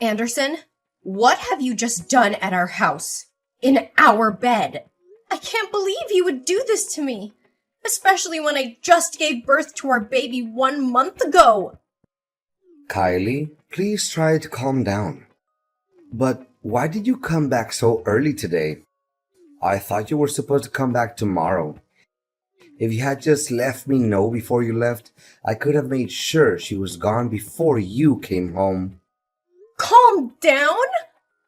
Anderson, what have you just done at our house? In our bed? I can't believe you would do this to me, especially when I just gave birth to our baby 1 month ago. Kylie, please try to calm down. But why did you come back so early today? I thought you were supposed to come back tomorrow. If you had just let me know before you left, I could have made sure she was gone before you came home. Calm down?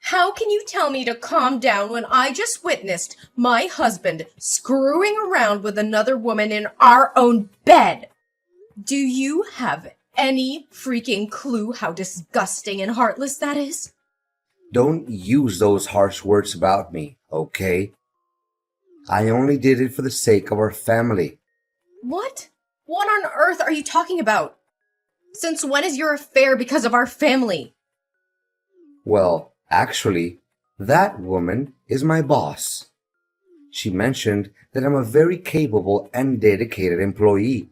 How can you tell me to calm down when I just witnessed my husband screwing around with another woman in our own bed? Do you have any freaking clue how disgusting and heartless that is? Don't use those harsh words about me, okay? I only did it for the sake of our family. What? What on earth are you talking about? Since when is your affair because of our family? Well, actually, that woman is my boss. She mentioned that I'm a very capable and dedicated employee,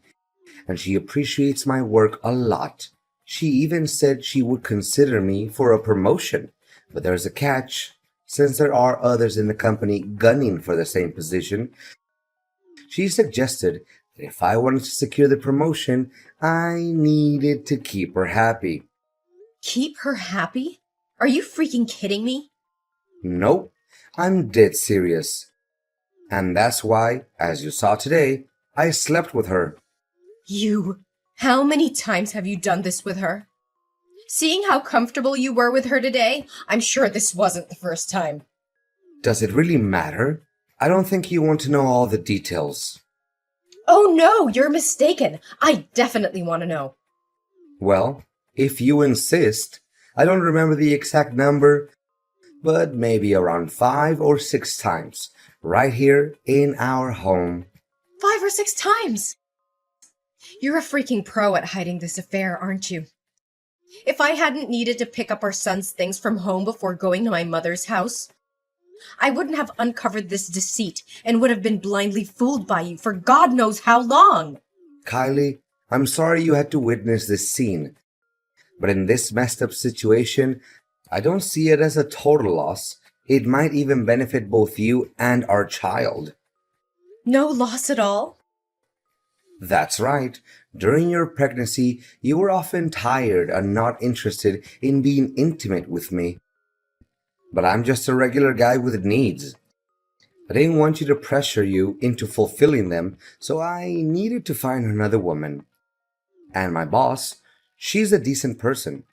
and she appreciates my work a lot. She even said she would consider me for a promotion, but there's a catch. Since there are others in the company gunning for the same position, she suggested that if I wanted to secure the promotion, I needed to keep her happy. Keep her happy? Are you freaking kidding me? Nope, I'm dead serious. And that's why, as you saw today, I slept with her. How many times have you done this with her? Seeing how comfortable you were with her today, I'm sure this wasn't the first time. Does it really matter? I don't think you want to know all the details. Oh no, you're mistaken. I definitely want to know. Well, if you insist, I don't remember the exact number, but maybe around 5 or 6 times, right here in our home. 5 or 6 times? You're a freaking pro at hiding this affair, aren't you? If I hadn't needed to pick up our son's things from home before going to my mother's house, I wouldn't have uncovered this deceit and would have been blindly fooled by you for God knows how long. Kylie, I'm sorry you had to witness this scene, but in this messed up situation, I don't see it as a total loss. It might even benefit both you and our child. No loss at all? That's right. During your pregnancy, you were often tired and not interested in being intimate with me. But I'm just a regular guy with needs. I didn't want you to pressure you into fulfilling them, so I needed to find another woman. And my boss, she's a decent person.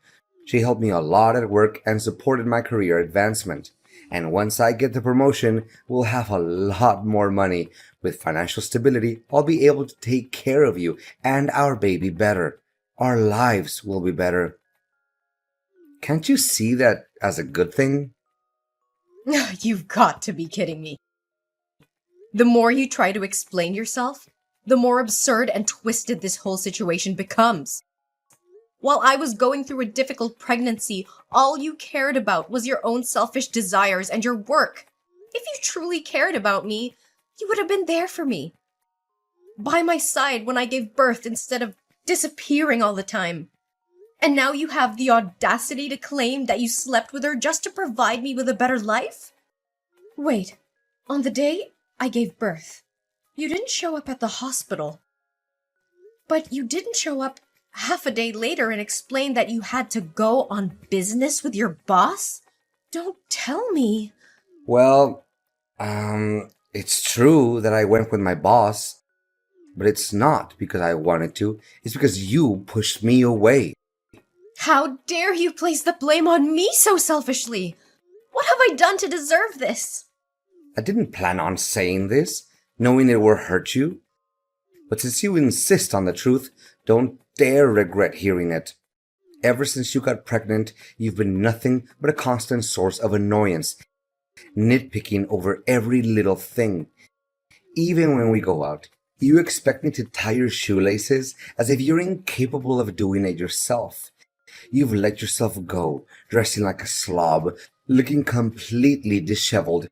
She helped me a lot at work and supported my career advancement. And once I get the promotion, we'll have a lot more money. With financial stability, I'll be able to take care of you and our baby better. Our lives will be better. Can't you see that as a good thing? You've got to be kidding me. The more you try to explain yourself, the more absurd and twisted this whole situation becomes. While I was going through a difficult pregnancy, all you cared about was your own selfish desires and your work. If you truly cared about me, you would have been there for me. By my side when I gave birth instead of disappearing all the time. And now you have the audacity to claim that you slept with her just to provide me with a better life? Wait, on the day I gave birth, you didn't show up at the hospital. But you didn't show up half a day later and explain that you had to go on business with your boss? Don't tell me. Well, it's true that I went with my boss, but it's not because I wanted to. It's because you pushed me away. How dare you place the blame on me so selfishly? What have I done to deserve this? I didn't plan on saying this, knowing it would hurt you. But since you insist on the truth, don't dare regret hearing it. Ever since you got pregnant, you've been nothing but a constant source of annoyance, nitpicking over every little thing. Even when we go out, you expect me to tie your shoelaces as if you're incapable of doing it yourself. You've let yourself go, dressing like a slob, looking completely disheveled.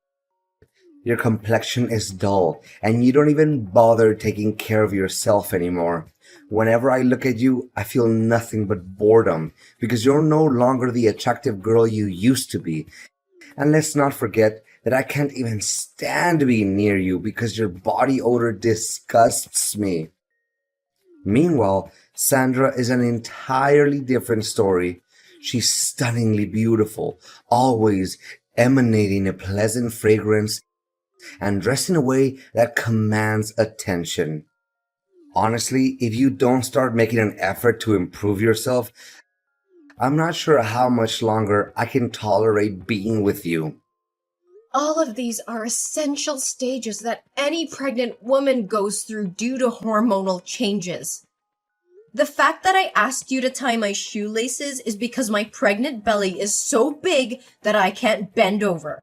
Your complexion is dull, and you don't even bother taking care of yourself anymore. Whenever I look at you, I feel nothing but boredom because you're no longer the attractive girl you used to be. And let's not forget that I can't even stand being near you because your body odor disgusts me. Meanwhile, Sandra is an entirely different story. She's stunningly beautiful, always emanating a pleasant fragrance and dressed in a way that commands attention. Honestly, if you don't start making an effort to improve yourself, I'm not sure how much longer I can tolerate being with you. All of these are essential stages that any pregnant woman goes through due to hormonal changes. The fact that I asked you to tie my shoelaces is because my pregnant belly is so big that I can't bend over.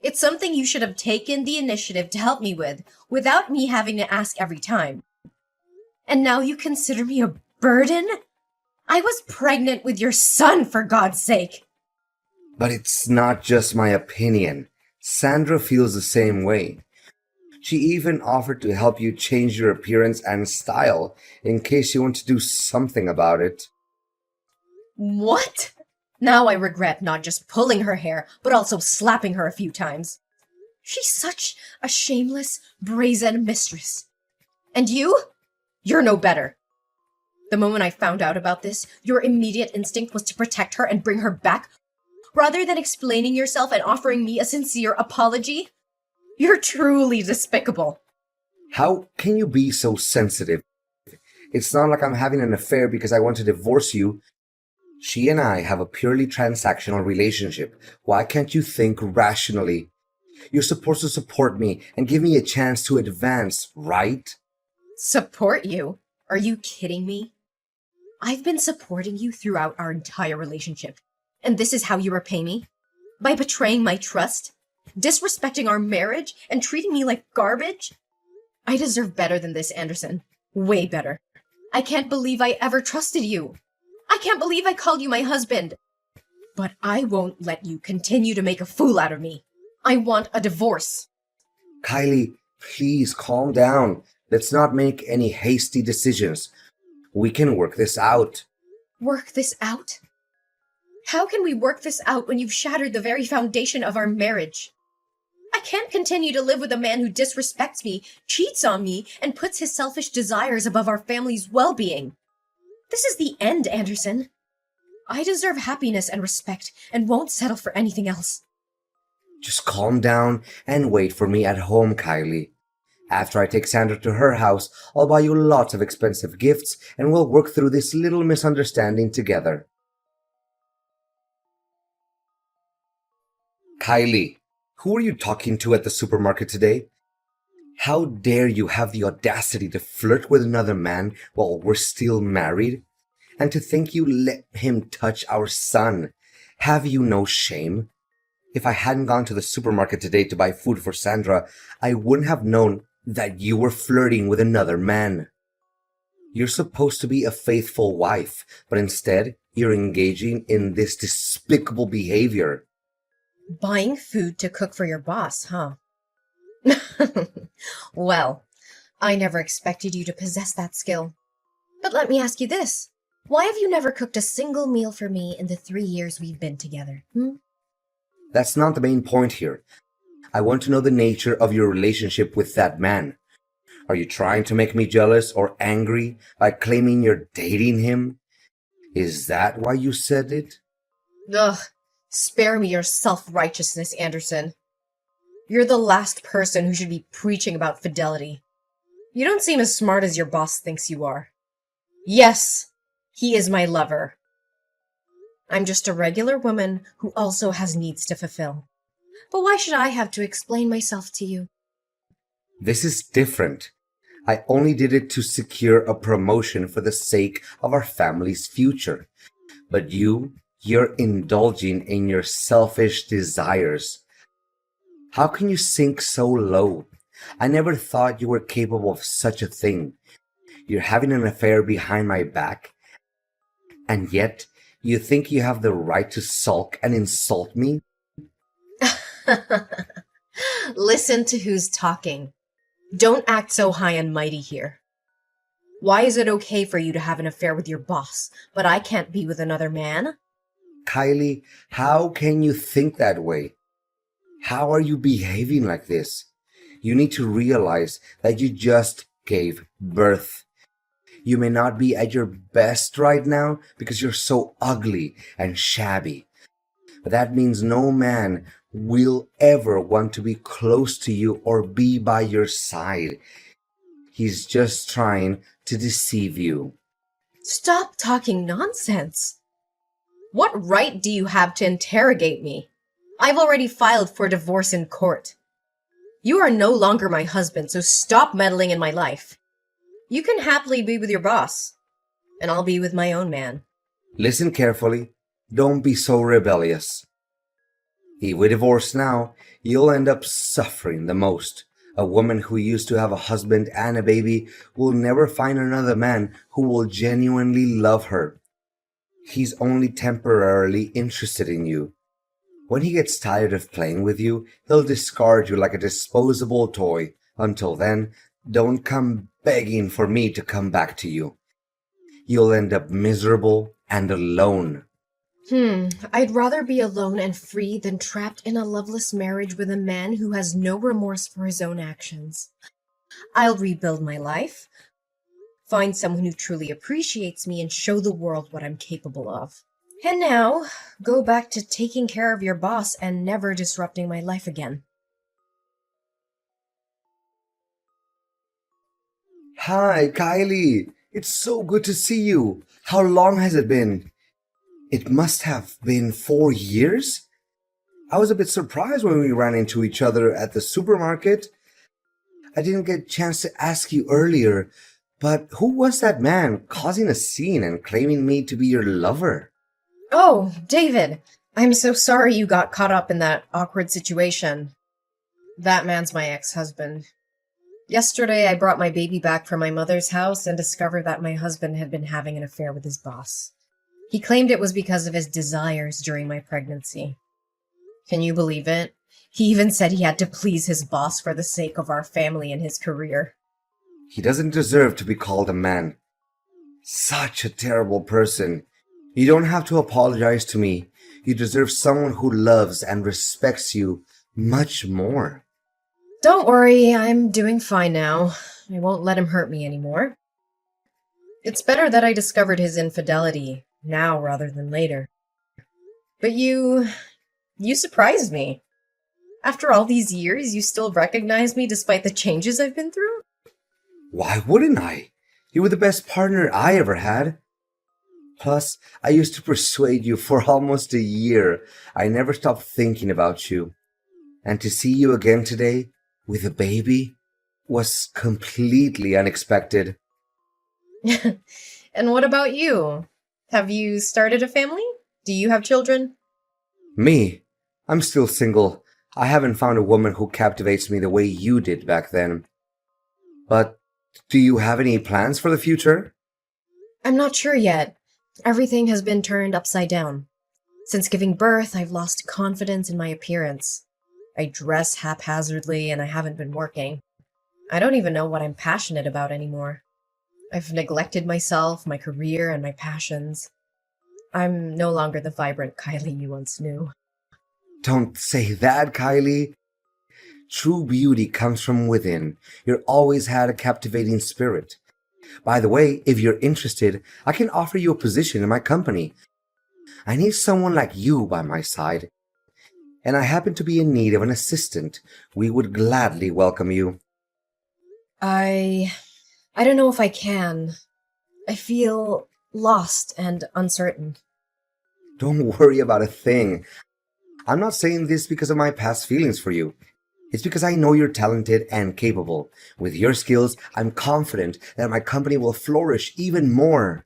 It's something you should have taken the initiative to help me with, without me having to ask every time. And now you consider me a burden? I was pregnant with your son, for God's sake! But it's not just my opinion. Sandra feels the same way. She even offered to help you change your appearance and style in case you want to do something about it. What? Now I regret not just pulling her hair, but also slapping her a few times. She's such a shameless, brazen mistress. And you? You're no better. The moment I found out about this, your immediate instinct was to protect her and bring her back, rather than explaining yourself and offering me a sincere apology. You're truly despicable. How can you be so sensitive? It's not like I'm having an affair because I want to divorce you. She and I have a purely transactional relationship. Why can't you think rationally? You're supposed to support me and give me a chance to advance, right? Support you? Are you kidding me? I've been supporting you throughout our entire relationship. And this is how you repay me? By betraying my trust? Disrespecting our marriage? And treating me like garbage? I deserve better than this, Anderson. Way better. I can't believe I ever trusted you. I can't believe I called you my husband. But I won't let you continue to make a fool out of me. I want a divorce. Kylie, please calm down. Let's not make any hasty decisions. We can work this out. Work this out? How can we work this out when you've shattered the very foundation of our marriage? I can't continue to live with a man who disrespects me, cheats on me, and puts his selfish desires above our family's well-being. This is the end, Anderson. I deserve happiness and respect and won't settle for anything else. Just calm down and wait for me at home, Kylie. After I take Sandra to her house, I'll buy you lots of expensive gifts and we'll work through this little misunderstanding together. Kylie, who are you talking to at the supermarket today? How dare you have the audacity to flirt with another man while we're still married? And to think you let him touch our son. Have you no shame? If I hadn't gone to the supermarket today to buy food for Sandra, I wouldn't have known that you were flirting with another man. You're supposed to be a faithful wife, but instead, you're engaging in this despicable behavior. Buying food to cook for your boss, huh? Well, I never expected you to possess that skill. But let me ask you this. Why have you never cooked a single meal for me in the 3 years we've been together? That's not the main point here. I want to know the nature of your relationship with that man. Are you trying to make me jealous or angry by claiming you're dating him? Is that why you said it? Ugh, spare me your self-righteousness, Anderson. You're the last person who should be preaching about fidelity. You don't seem as smart as your boss thinks you are. Yes, he is my lover. I'm just a regular woman who also has needs to fulfill. But why should I have to explain myself to you? This is different. I only did it to secure a promotion for the sake of our family's future. But you're indulging in your selfish desires. How can you sink so low? I never thought you were capable of such a thing. You're having an affair behind my back, and yet you think you have the right to sulk and insult me? Listen to who's talking. Don't act so high and mighty here. Why is it okay for you to have an affair with your boss, but I can't be with another man? Kylie, how can you think that way? How are you behaving like this? You need to realize that you just gave birth. You may not be at your best right now because you're so ugly and shabby. But that means no man will ever want to be close to you or be by your side. He's just trying to deceive you. Stop talking nonsense. What right do you have to interrogate me? I've already filed for divorce in court. You are no longer my husband, so stop meddling in my life. You can happily be with your boss, and I'll be with my own man. Listen carefully. Don't be so rebellious. If we divorce now, you'll end up suffering the most. A woman who used to have a husband and a baby will never find another man who will genuinely love her. He's only temporarily interested in you. When he gets tired of playing with you, he'll discard you like a disposable toy. Until then, don't come begging for me to come back to you. You'll end up miserable and alone. I'd rather be alone and free than trapped in a loveless marriage with a man who has no remorse for his own actions. I'll rebuild my life, find someone who truly appreciates me, and show the world what I'm capable of. And now, go back to taking care of your boss and never disrupting my life again. Hi, Kylie. It's so good to see you. How long has it been? It must have been 4 years? I was a bit surprised when we ran into each other at the supermarket. I didn't get a chance to ask you earlier, but who was that man causing a scene and claiming me to be your lover? Oh, David, I'm so sorry you got caught up in that awkward situation. That man's my ex-husband. Yesterday, I brought my baby back from my mother's house and discovered that my husband had been having an affair with his boss. He claimed it was because of his desires during my pregnancy. Can you believe it? He even said he had to please his boss for the sake of our family and his career. He doesn't deserve to be called a man. Such a terrible person. You don't have to apologize to me. You deserve someone who loves and respects you much more. Don't worry, I'm doing fine now. I won't let him hurt me anymore. It's better that I discovered his infidelity now rather than later. But you surprised me. After all these years, you still recognize me despite the changes I've been through? Why wouldn't I? You were the best partner I ever had. Plus, I used to persuade you for almost a year. I never stopped thinking about you. And to see you again today, with a baby, was completely unexpected. And what about you? Have you started a family? Do you have children? Me? I'm still single. I haven't found a woman who captivates me the way you did back then. But do you have any plans for the future? I'm not sure yet. Everything has been turned upside down. Since giving birth, I've lost confidence in my appearance. I dress haphazardly and I haven't been working. I don't even know what I'm passionate about anymore. I've neglected myself, my career, and my passions. I'm no longer the vibrant Kylie you once knew. Don't say that, Kylie. True beauty comes from within. You've always had a captivating spirit. By the way, if you're interested, I can offer you a position in my company. I need someone like you by my side. And I happen to be in need of an assistant. We would gladly welcome you. I don't know if I can. I feel lost and uncertain. Don't worry about a thing. I'm not saying this because of my past feelings for you. It's because I know you're talented and capable. With your skills, I'm confident that my company will flourish even more.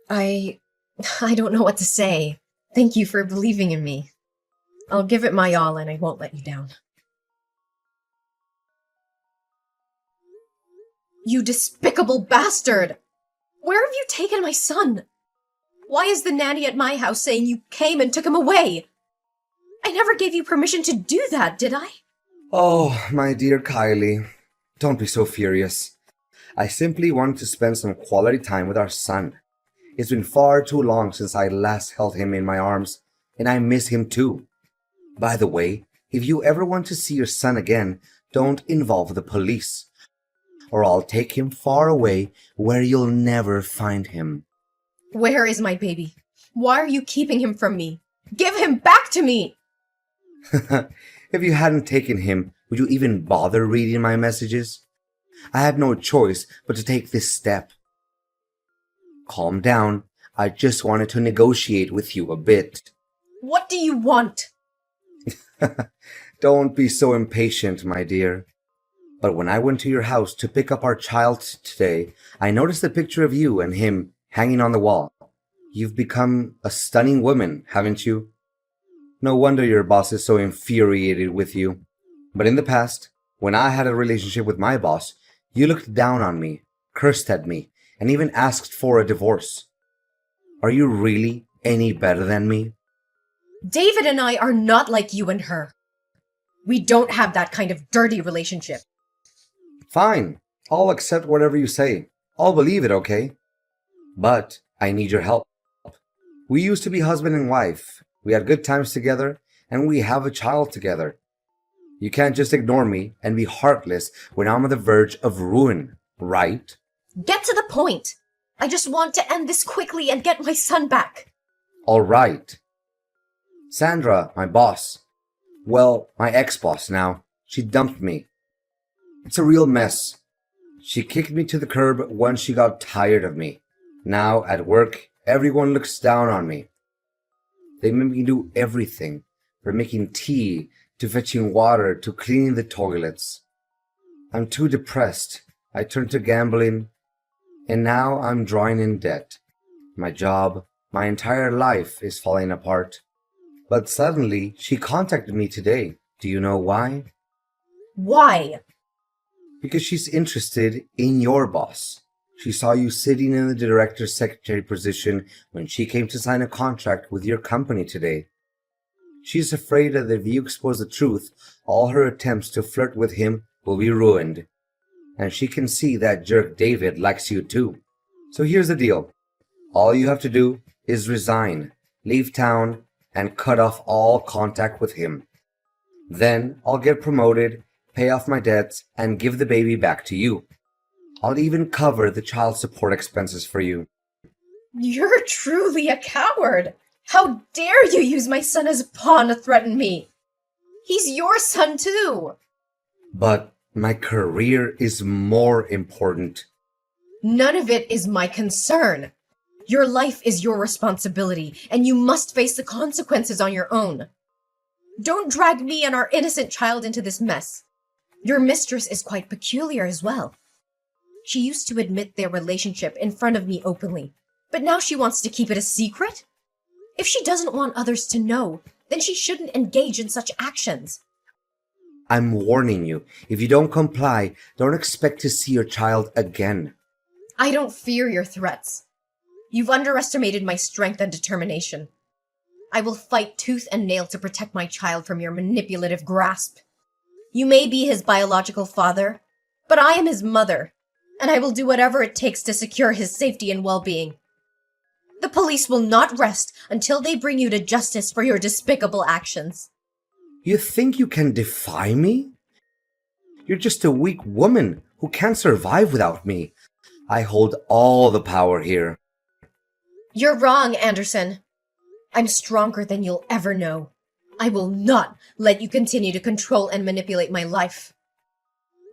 I don't know what to say. Thank you for believing in me. I'll give it my all and I won't let you down. You despicable bastard! Where have you taken my son? Why is the nanny at my house saying you came and took him away? I never gave you permission to do that, did I? Oh, my dear Kylie, don't be so furious. I simply wanted to spend some quality time with our son. It's been far too long since I last held him in my arms, and I miss him too. By the way, if you ever want to see your son again, don't involve the police, or I'll take him far away where you'll never find him. Where is my baby? Why are you keeping him from me? Give him back to me! If you hadn't taken him, would you even bother reading my messages? I had no choice but to take this step. Calm down. I just wanted to negotiate with you a bit. What do you want? Don't be so impatient, my dear. But when I went to your house to pick up our child today, I noticed a picture of you and him hanging on the wall. You've become a stunning woman, haven't you? No wonder your boss is so infuriated with you. But in the past, when I had a relationship with my boss, you looked down on me, cursed at me, and even asked for a divorce. Are you really any better than me? David and I are not like you and her. We don't have that kind of dirty relationship. Fine, I'll accept whatever you say. I'll believe it, okay? But I need your help. We used to be husband and wife. We had good times together, and we have a child together. You can't just ignore me and be heartless when I'm on the verge of ruin, right? Get to the point. I just want to end this quickly and get my son back. All right. Sandra, my boss. Well, my ex-boss now. She dumped me. It's a real mess. She kicked me to the curb once she got tired of me. Now, at work, everyone looks down on me. They make me do everything, from making tea, to fetching water, to cleaning the toilets. I'm too depressed. I turned to gambling, and now I'm drawing in debt. My job, my entire life is falling apart. But suddenly, she contacted me today. Do you know why? Why? Because she's interested in your boss. She saw you sitting in the director's secretary position when she came to sign a contract with your company today. She's afraid that if you expose the truth, all her attempts to flirt with him will be ruined. And she can see that jerk David likes you too. So here's the deal. All you have to do is resign, leave town, and cut off all contact with him. Then I'll get promoted, pay off my debts, and give the baby back to you. I'll even cover the child support expenses for you. You're truly a coward. How dare you use my son as a pawn to threaten me? He's your son too. But my career is more important. None of it is my concern. Your life is your responsibility, and you must face the consequences on your own. Don't drag me and our innocent child into this mess. Your mistress is quite peculiar as well. She used to admit their relationship in front of me openly, but now she wants to keep it a secret? If she doesn't want others to know, then she shouldn't engage in such actions. I'm warning you. If you don't comply, don't expect to see your child again. I don't fear your threats. You've underestimated my strength and determination. I will fight tooth and nail to protect my child from your manipulative grasp. You may be his biological father, but I am his mother, and I will do whatever it takes to secure his safety and well-being. The police will not rest until they bring you to justice for your despicable actions. You think you can defy me? You're just a weak woman who can't survive without me. I hold all the power here. You're wrong, Anderson. I'm stronger than you'll ever know. I will not let you continue to control and manipulate my life.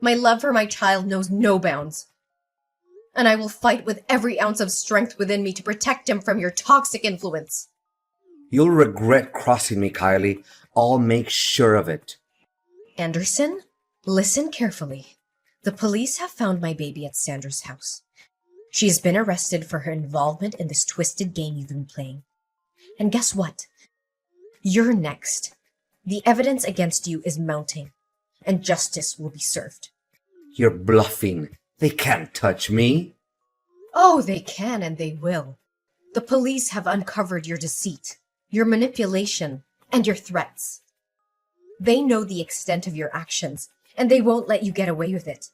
My love for my child knows no bounds. And I will fight with every ounce of strength within me to protect him from your toxic influence. You'll regret crossing me, Kylie. I'll make sure of it. Anderson, listen carefully. The police have found my baby at Sandra's house. She has been arrested for her involvement in this twisted game you've been playing. And guess what? You're next. The evidence against you is mounting, and justice will be served. You're bluffing. They can't touch me. Oh, they can and they will. The police have uncovered your deceit, your manipulation, and your threats. They know the extent of your actions, and they won't let you get away with it.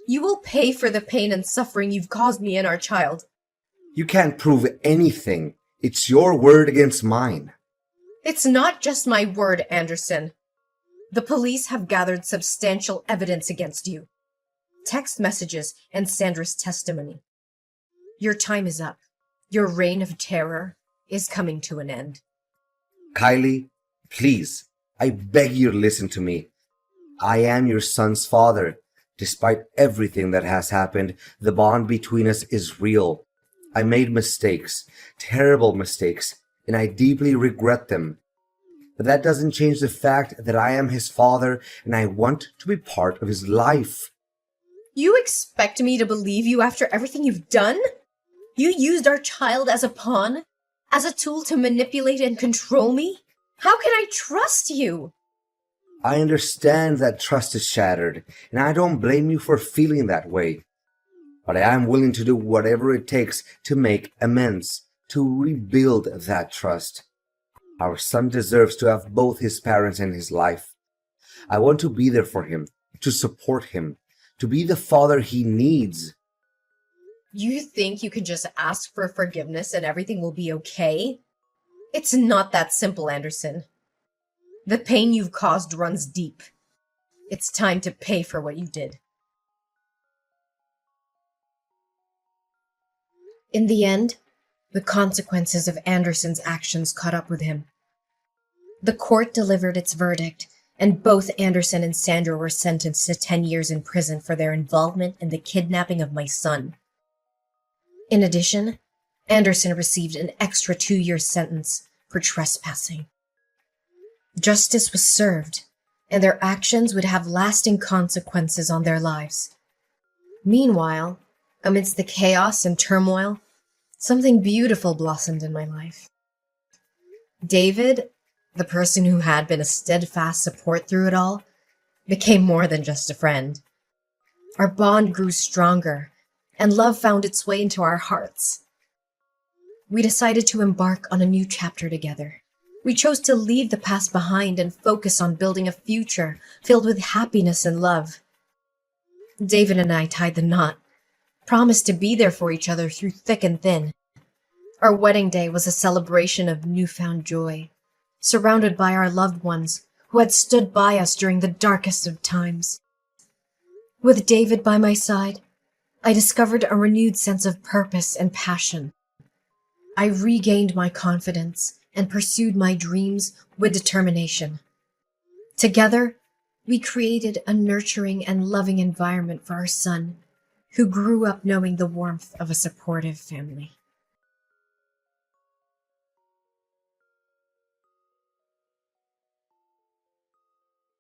You will pay for the pain and suffering you've caused me and our child. You can't prove anything. It's your word against mine. It's not just my word, Anderson. The police have gathered substantial evidence against you. Text messages and Sandra's testimony. Your time is up. Your reign of terror is coming to an end. Kylie, please, I beg you to listen to me. I am your son's father. Despite everything that has happened, the bond between us is real. I made mistakes, terrible mistakes, and I deeply regret them. But that doesn't change the fact that I am his father and I want to be part of his life. You expect me to believe you after everything you've done? You used our child as a pawn? As a tool to manipulate and control me? How can I trust you? I understand that trust is shattered, and I don't blame you for feeling that way. But I am willing to do whatever it takes to make amends, to rebuild that trust. Our son deserves to have both his parents in his life. I want to be there for him, to support him, to be the father he needs. You think you can just ask for forgiveness and everything will be okay? It's not that simple, Anderson. The pain you've caused runs deep. It's time to pay for what you did. In the end, the consequences of Anderson's actions caught up with him. The court delivered its verdict, and both Anderson and Sandra were sentenced to 10 years in prison for their involvement in the kidnapping of my son. In addition, Anderson received an extra 2-year sentence for trespassing. Justice was served, and their actions would have lasting consequences on their lives. Meanwhile, amidst the chaos and turmoil, something beautiful blossomed in my life. David, the person who had been a steadfast support through it all, became more than just a friend. Our bond grew stronger, and love found its way into our hearts. We decided to embark on a new chapter together. We chose to leave the past behind and focus on building a future filled with happiness and love. David and I tied the knot, promised to be there for each other through thick and thin. Our wedding day was a celebration of newfound joy, surrounded by our loved ones who had stood by us during the darkest of times. With David by my side, I discovered a renewed sense of purpose and passion. I regained my confidence and pursued my dreams with determination. Together, we created a nurturing and loving environment for our son, who grew up knowing the warmth of a supportive family.